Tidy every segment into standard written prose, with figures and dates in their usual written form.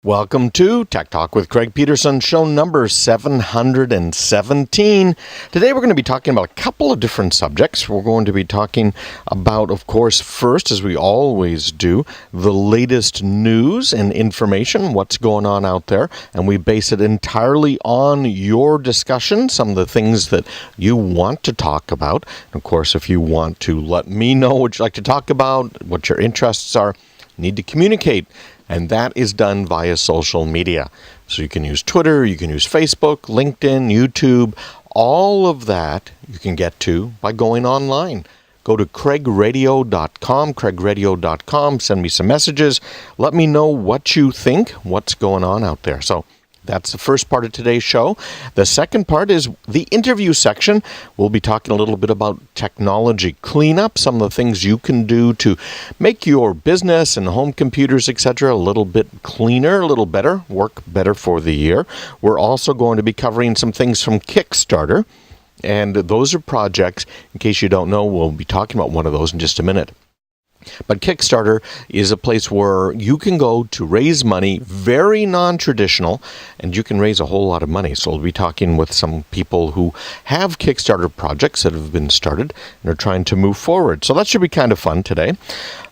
Welcome to Tech Talk with Craig Peterson, show number 717. Today we're going to be talking about a couple of different subjects. We're going to be talking about, of course, first, as we always do, the latest news and information, what's going on out there, and we base it entirely on your discussion, some of the things that you want to talk about. And of course, if you want to let me know what you'd like to talk about, what your interests are, you need to communicate. And that is done via social media. So you can use Twitter, you can use Facebook, LinkedIn, YouTube. All of that you can get to by going online. Go to craigradio.com, send me some messages. Let me know what you think, what's going on out there. So that's the first part of today's show. The second part is the interview section. We'll be talking a little bit about technology cleanup, some of the things you can do to make your business and home computers, etc., a little bit cleaner, a little better, work better for the year. We're also going to be covering some things from Kickstarter, and those are projects. In case you don't know, we'll be talking about one of those in just a minute. But Kickstarter is a place where you can go to raise money, very non-traditional, and you can raise a whole lot of money. So we'll be talking with some people who have Kickstarter projects that have been started and are trying to move forward. So that should be kind of fun today.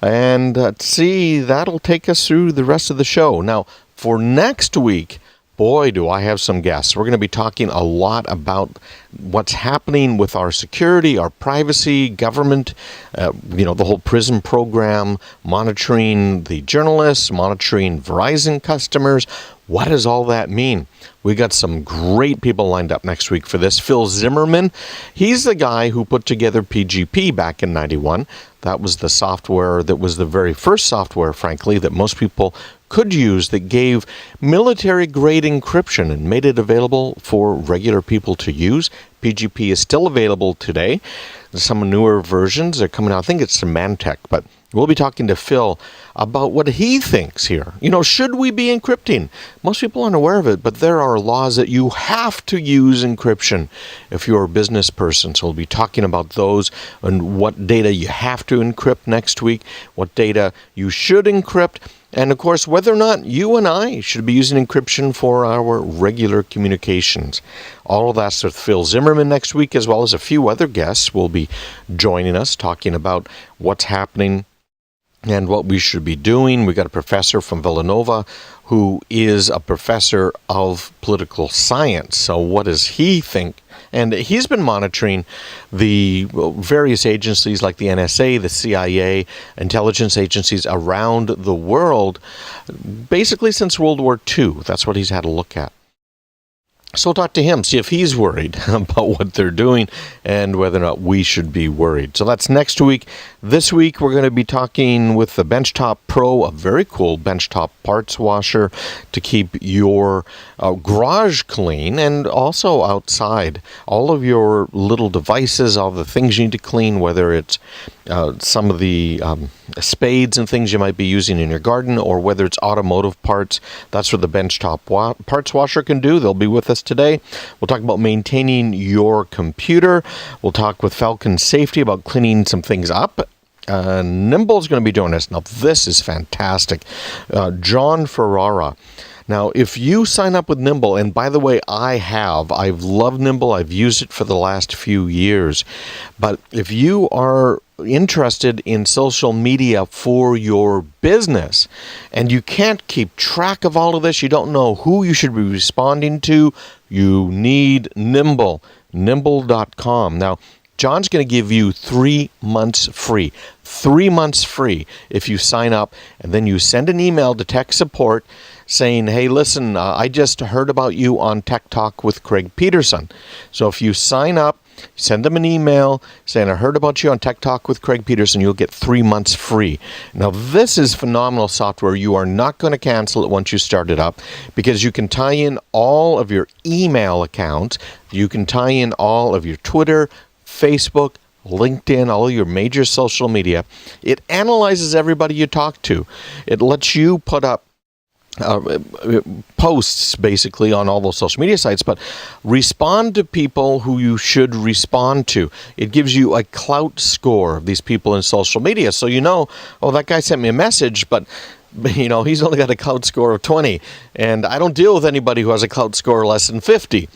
And that'll take us through the rest of the show. Now, for next week, boy, do I have some guests. We're going to be talking a lot about what's happening with our security, our privacy, government, the whole PRISM program, monitoring the journalists, monitoring Verizon customers. What does all that mean? We got some great people lined up next week for this. Phil Zimmerman, he's the guy who put together PGP back in 91. That was the software that was the very first software, frankly, that most people could use that gave military-grade encryption and made it available for regular people to use. PGP is still available today. Some newer versions are coming out. I think it's Symantec, but we'll be talking to Phil about what he thinks here. Should we be encrypting? Most people aren't aware of it, but there are laws that you have to use encryption if you're a business person. So we'll be talking about those and what data you have to encrypt next week, what data you should encrypt, and of course, whether or not you and I should be using encryption for our regular communications. All of that's with Phil Zimmerman next week, as well as a few other guests will be joining us, talking about what's happening and what we should be doing. We got a professor from Villanova who is a professor of political science. So what does he think? And he's been monitoring the various agencies like the NSA, the CIA, intelligence agencies around the world, basically since World War II. That's what he's had a look at. So we'll talk to him, see if he's worried about what they're doing and whether or not we should be worried. So that's next week. This week, we're going to be talking with the Benchtop Pro, a very cool benchtop parts washer to keep your garage clean and also outside. All of your little devices, all the things you need to clean, whether it's some of the spades and things you might be using in your garden, or whether it's automotive parts. That's what the benchtop parts washer can do. They'll be with us today. We'll talk about maintaining your computer. We'll talk with Falcon Safety about cleaning some things up. Nimble's going to be joining us. Now, this is fantastic. John Ferrara. Now, if you sign up with Nimble, and by the way, I've loved Nimble. I've used it for the last few years. But if you are interested in social media for your business and you can't keep track of all of this, you don't know who you should be responding to, you need Nimble. Nimble.com. Now, John's going to give you 3 months free. 3 months free if you sign up, and then you send an email to tech support saying, hey, listen, I just heard about you on Tech Talk with Craig Peterson. So if you sign up, send them an email saying, I heard about you on Tech Talk with Craig Peterson, you'll get 3 months free. Now, this is phenomenal software. You are not going to cancel it once you start it up because you can tie in all of your email accounts. You can tie in all of your Twitter, Facebook, LinkedIn, all your major social media. It analyzes everybody you talk to. It lets you put up posts basically on all those social media sites, but respond to people who you should respond to. It gives you a clout score of these people in social media. So you know, oh, that guy sent me a message, but he's only got a cloud score of 20, and I don't deal with anybody who has a cloud score less than 50,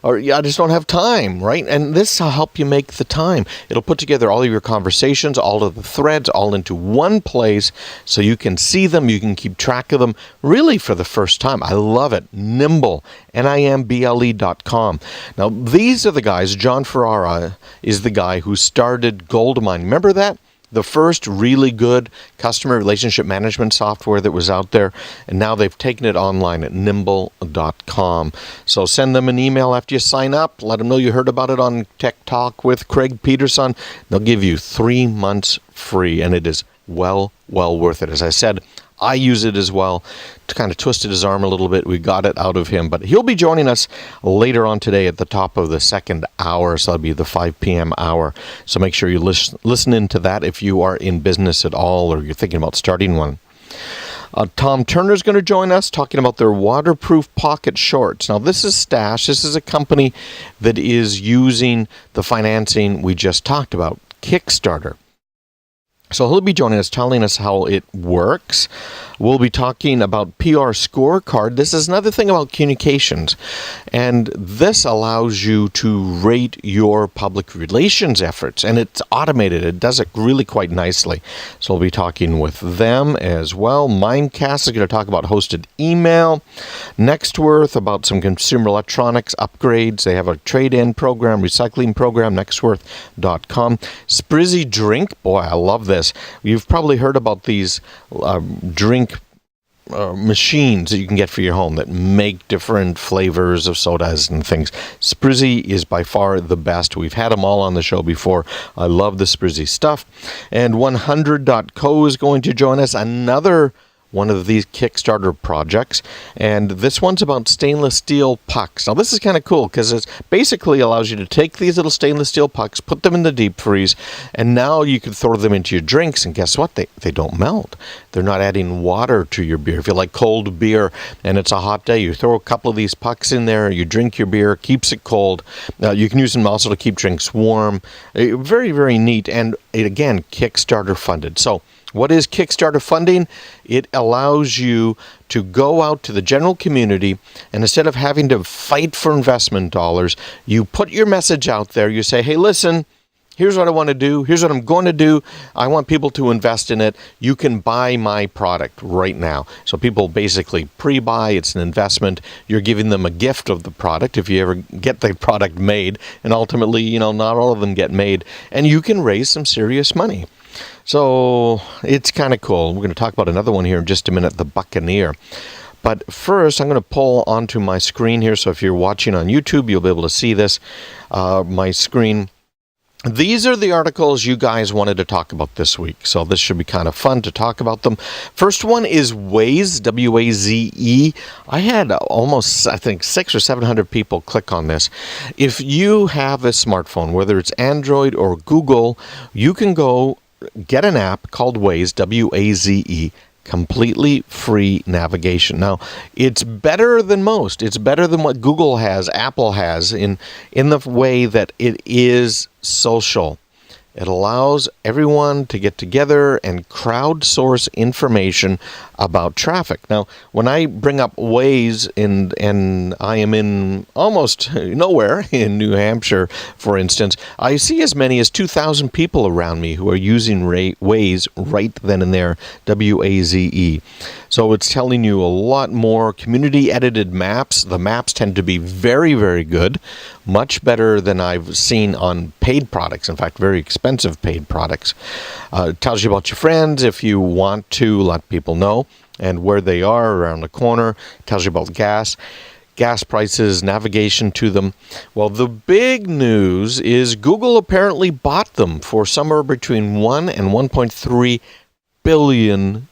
or I just don't have time, right? And this will help you make the time. It'll put together all of your conversations, all of the threads, all into one place, so you can see them, you can keep track of them, really for the first time. I love it. Nimble, NIMBLE.com. Now, these are the guys. John Ferrara is the guy who started Goldmine. Remember that? The first really good customer relationship management software that was out there, and now they've taken it online at nimble.com. So send them an email after you sign up. Let them know you heard about it on Tech Talk with Craig Peterson. They'll give you 3 months free, and it is well worth it. As I said, I use it as well. To kind of twisted his arm a little bit. We got it out of him. But he'll be joining us later on today at the top of the second hour. So that'll be the 5 p.m. hour. So make sure you listen into that if you are in business at all or you're thinking about starting one. Tom Turner's going to join us talking about their waterproof pocket shorts. Now, this is Stash. This is a company that is using the financing we just talked about, Kickstarter. So he'll be joining us, telling us how it works. We'll be talking about PR Scorecard. This is another thing about communications. And this allows you to rate your public relations efforts. And it's automated. It does it really quite nicely. So we'll be talking with them as well. Mimecast is going to talk about hosted email. Nextworth about some consumer electronics upgrades. They have a trade-in program, recycling program, nextworth.com. Sprizzy Drink. Boy, I love this. You've probably heard about these drink machines that you can get for your home that make different flavors of sodas and things. Sprizzy is by far the best. We've had them all on the show before. I love the Sprizzy stuff. And 100.co is going to join us. Another one of these Kickstarter projects, and this one's about stainless steel pucks. Now, this is kind of cool because it basically allows you to take these little stainless steel pucks, put them in the deep freeze, and now you can throw them into your drinks, and guess what? They don't melt. They're not adding water to your beer. If you like cold beer and it's a hot day, you throw a couple of these pucks in there, you drink your beer, keeps it cold. You can use them also to keep drinks warm. Very, very neat, and again, Kickstarter funded. So, what is Kickstarter funding? It allows you to go out to the general community, and instead of having to fight for investment dollars, you put your message out there. You say, hey, listen, here's what I want to do. Here's what I'm going to do. I want people to invest in it. You can buy my product right now. So people basically pre-buy. It's an investment. You're giving them a gift of the product if you ever get the product made. And ultimately, not all of them get made. And you can raise some serious money. So it's kind of cool. We're going to talk about another one here in just a minute, the Buccaneer. But first, I'm going to pull onto my screen here. So if you're watching on YouTube, you'll be able to see this, my screen. These are the articles you guys wanted to talk about this week. So this should be kind of fun to talk about them. First one is Waze, W-A-Z-E. I had almost, 600 or 700 people click on this. If you have a smartphone, whether it's Android or Google, you can go get an app called Waze, W-A-Z-E, completely free navigation. Now, it's better than most. It's better than what Google has, Apple has, in the way that it is social. It allows everyone to get together and crowdsource information about traffic. Now, when I bring up Waze and I am in almost nowhere in New Hampshire, for instance, I see as many as 2,000 people around me who are using Waze right then and there, W-A-Z-E. So it's telling you a lot more community-edited maps. The maps tend to be very, very good, much better than I've seen on paid products. In fact, very expensive paid products. It tells you about your friends if you want to let people know and where they are around the corner. It tells you about gas prices, navigation to them. Well, the big news is Google apparently bought them for somewhere between $1 and $1.3 billion.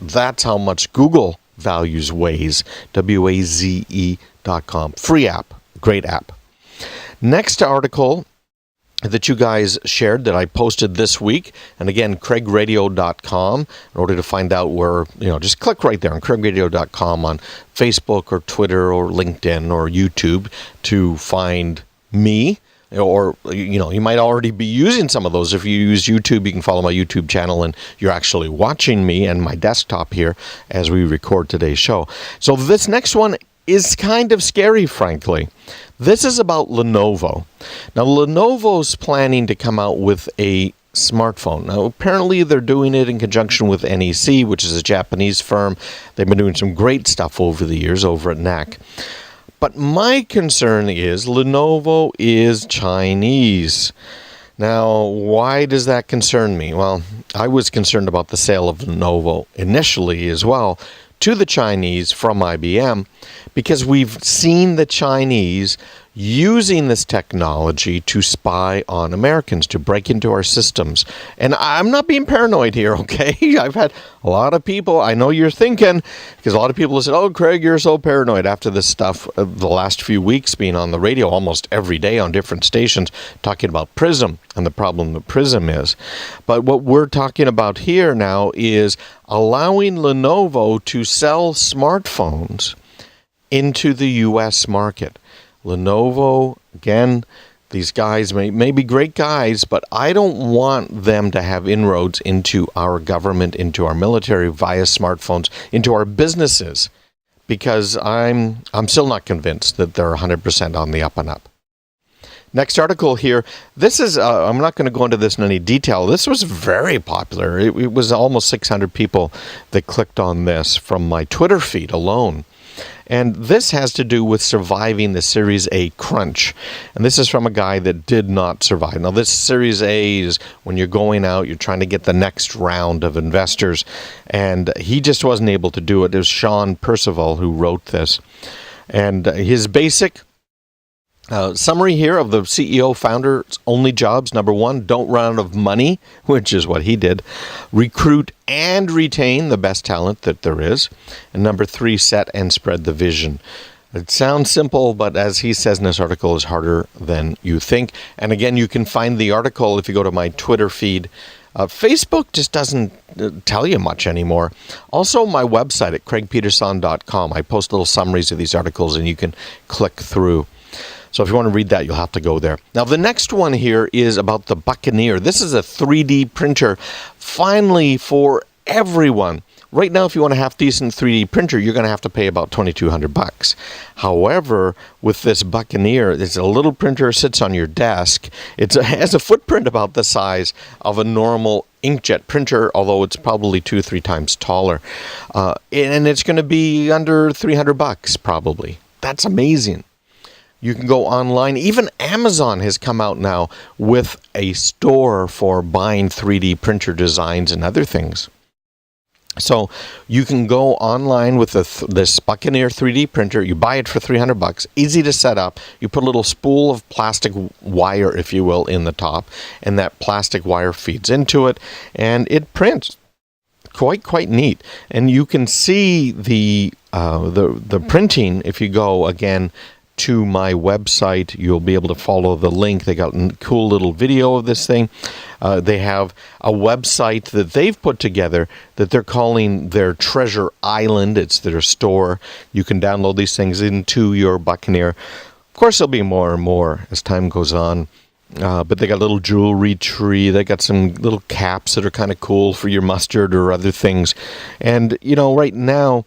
That's how much Google values Waze, W-A-Z-E.com. Free app, great app. Next article that you guys shared that I posted this week, and again, craigradio.com, in order to find out where, just click right there on craigradio.com on Facebook or Twitter or LinkedIn or YouTube to find me or you might already be using some of those. If you use YouTube, you can follow my YouTube channel, and you're actually watching me and my desktop here as we record today's show. So this next one is kind of scary, frankly. This is about Lenovo. Now, Lenovo's planning to come out with a smartphone. Now, apparently they're doing it in conjunction with NEC, which is a Japanese firm. They've been doing some great stuff over the years over at NAC. But my concern is Lenovo is Chinese. Now, why does that concern me? Well, I was concerned about the sale of Lenovo initially as well to the Chinese from IBM, because we've seen the Chinese using this technology to spy on Americans, to break into our systems. And I'm not being paranoid here, okay? I've had a lot of people, I know you're thinking, because a lot of people have said, oh, Craig, you're so paranoid after this stuff, the last few weeks being on the radio almost every day on different stations, talking about PRISM and the problem that PRISM is. But what we're talking about here now is allowing Lenovo to sell smartphones into the U.S. market. Lenovo, again, these guys may be great guys, but I don't want them to have inroads into our government, into our military via smartphones, into our businesses, because I'm still not convinced that they're 100% on the up and up. Next article here. This is, I'm not going to go into this in any detail. This was very popular. It was almost 600 people that clicked on this from my Twitter feed alone. And this has to do with surviving the Series A crunch. And this is from a guy that did not survive. Now, this Series A is when you're going out, you're trying to get the next round of investors. And he just wasn't able to do it. It was Sean Percival who wrote this. And his basic summary here of the CEO founder's only jobs: number one, don't run out of money, which is what he did. Recruit and retain the best talent that there is. And number three, set and spread the vision. It sounds simple, but as he says in this article, is harder than you think. And again, you can find the article if you go to my Twitter feed. Facebook just doesn't tell you much anymore. Also, my website at craigpeterson.com. I post little summaries of these articles, and you can click through. So if you want to read that, you'll have to go there. Now, the next one here is about the Buccaneer. This is a 3D printer, finally, for everyone. Right now, if you want a half-decent 3D printer, you're going to have to pay about $2,200. However, with this Buccaneer, it's a little printer, sits on your desk. It has a footprint about the size of a normal inkjet printer, although it's probably 2 or 3 times taller. And it's going to be under $300 probably. That's amazing. You can go online. Even Amazon has come out now with a store for buying 3D printer designs and other things. So you can go online with this Buccaneer 3D printer. You buy it for $300. Easy to set up. You put a little spool of plastic wire, if you will, in the top, and that plastic wire feeds into it, and it prints. Quite neat. And you can see the printing if you go again to my website. You'll be able to follow the link. They got a cool little video of this thing. They have a website that they've put together that they're calling their Treasure Island. It's their store. You can download these things into your Buccaneer. Of course, there'll be more and more as time goes on. But they got a little jewelry tree. They got some little caps that are kind of cool for your mustard or other things. And, right now,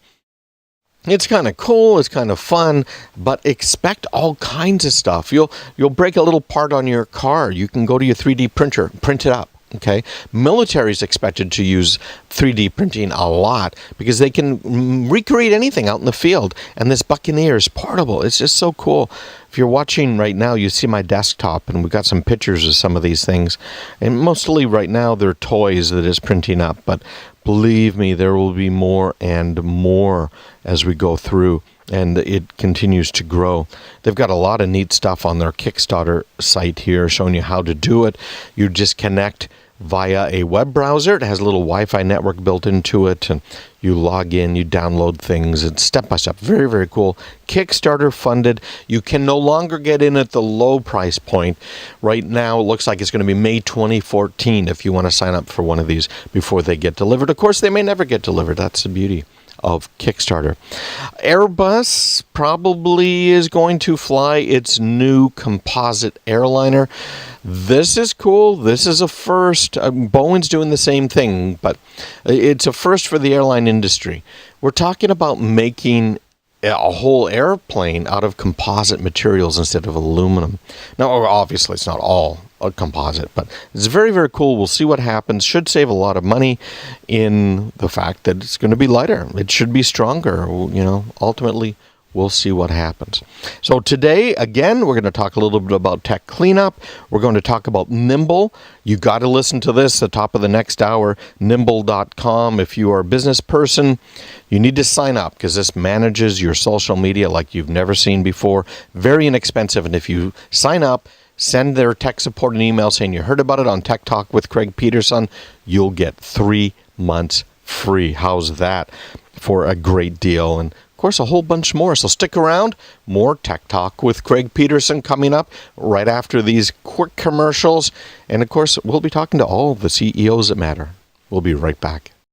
it's kind of cool, it's kind of fun, but expect all kinds of stuff. You'll break a little part on your car. You can go to your 3D printer, print it up. Okay, military is expected to use 3D printing a lot because they can recreate anything out in the field. And this Buccaneer is portable. It's just so cool. If you're watching right now, you see my desktop, and we've got some pictures of some of these things. And mostly right now, they're toys that is printing up. But believe me, there will be more and more as we go through. And it continues to grow. They've got a lot of neat stuff on their Kickstarter site here showing you how to do it. You just connect via a web browser. It has a little Wi-Fi network built into it, and you log in, you download things. It's step-by-step. Very, very cool. Kickstarter funded. You can no longer get in at the low price point. Right now, it looks like it's going to be May 2014 if you want to sign up for one of these before they get delivered. Of course, they may never get delivered. That's the beauty of Kickstarter. Airbus probably is going to fly its new composite airliner. This is cool. This is a first. Boeing's doing the same thing, but it's a first for the airline industry. We're talking about making a whole airplane out of composite materials instead of aluminum. Now, obviously, it's not all a composite, but it's very, very cool. We'll see what happens. Should save a lot of money in the fact that it's going to be lighter. It should be stronger. Ultimately, we'll see what happens. So today, again, we're going to talk a little bit about tech cleanup. We're going to talk about Nimble. You got to listen to this at the top of the next hour, nimble.com. If you are a business person, you need to sign up because this manages your social media like you've never seen before. Very inexpensive. And if you sign up, send their tech support an email saying you heard about it on Tech Talk with Craig Peterson, you'll get 3 months free. How's that for a great deal? And of course, a whole bunch more. So stick around. More Tech Talk with Craig Peterson coming up right after these quick commercials. And of course, we'll be talking to all the CEOs that matter. We'll be right back.